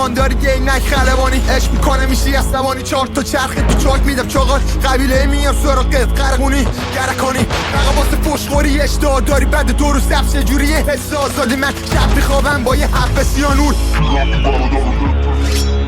ایمان داری گینک خلبانی عشق میکنه میشی عصبانی 4 تا چرخ تو چاک میدم چاقال قبیله میام سراغت قرقونی گرکانی فقط واسه فوشخوری اشتها داری بعد 2 روز سبز چجوریه حس آزادی من شب میخوابم با یه حب سیانور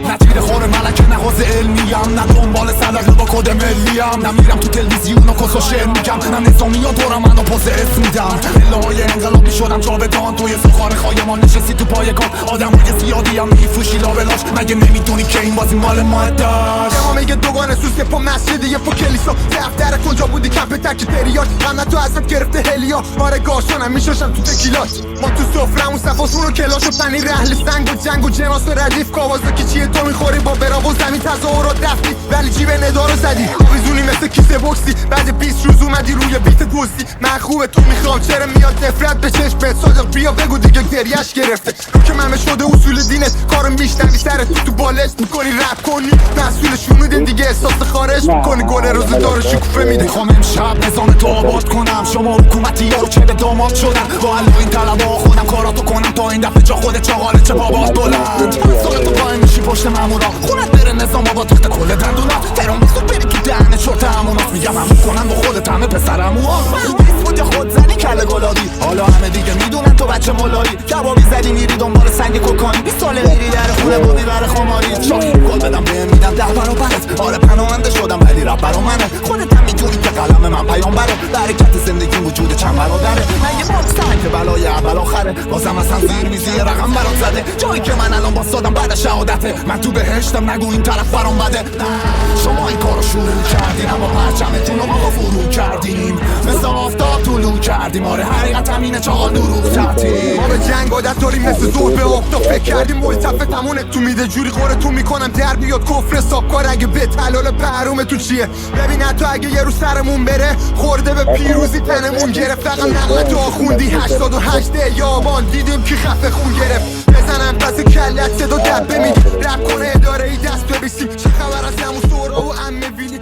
نتیره خور ملکه نخواز علمیم نه دنبال صدقه با کد ملیم نمیرم تو تلویزیون و کس و شعر میگم نه نظامی ها دورم من و پاس اسم میدم پله انقلابی شدم جاودان توی سخار خایمان نشستی تو پای کار آدم های زیادی هم میفروشی لابلاش مگه نمیدونی که این بازی مال مادر ما میگه دوگانه سوس که پا مسجد یه پا کلیسا دفتر کجا بودی کمپ تک تریاک من تو ازت گرفته هلیا ماره گاشانم میشاشم تو تکیلات ما تو سفرمون صفاسون و کلاش و پنیر اهل سنگ و جنگ و جناس و ردیف کاوازا که چیه تو میخوری با براب و زمین تظاهرات رفتی ولی جیب ندارو زدی آویزونی مثل کیسه بوکسی بعد 20 روز اومدی روی بیت دوستی من خوبه تو میخوام چرا میاد نفرت به چشمت صادق بیا بگو دیگه گریش گرفته رو که من شده اصول دینت کارو میشنوی سرت تو بالشت میکنی رپ کنی مسئولشون میدن دیگه احساس خارج میکنی گل روز دار شکوفه میده میخوام امشب نظام تو آباد کنم شما حکومتی ها رو چه به داماد شدن با علو این طلبا خودم کاراتو کنم تا این دفعه جا خود چاقاله چه بابات بلند ساقه تو قایم میشی پشت مامورا خونت بره نظام آباد تخت کل دندونا ترام بزود بری تو دهن شرط همونات میگم همون کنم با خودت همه پسرمو بود یا خود زنی کله گلابی حالا همه دیگه میدونن تو بچه مولایی کبابی زدی میری دنبال سنگ کوکانی 20 ساله میری در خونه با بیبر خماری شاکی گل بدم بهم میدم 10 برابرت آره پناهنده شدم ولی رب برا منه خودت هم میدونی که قلم من پیامبره برکت زندگی وجود چند برادره من یه باکسن که بلای اول آخره بازم اصلا زیر میزی رقم برات زده جایی که من الان باستادم بعد شهادته من تو بهشتم نگو این طرف برام بده شما این کارو شروع کردین اما پرچمتون رو ما فرو کردیم مثل آفتاب طلوع کردیم آره حقیقت همینه چاقال دروغ کردیم ما به جنگ عادت داریم مثل زور به آفتاب فکر کردیم ملتفه تمونه تو میده جوری قورتون میکنم در بیاد کفر حساب کار اگه به تلال پهروم تو چیه ببین حتی اگه یه رو سرمون بره خورده به پیروزی تنمون گرفت فقط نقل تو خوندی 88 یابان دیدیم که خفه خون گرفت بزنم پس کلت صدا دبه میگی رب کنه اداره ای دست ببیسیم چه خبر از همون سورا و عمه ویلی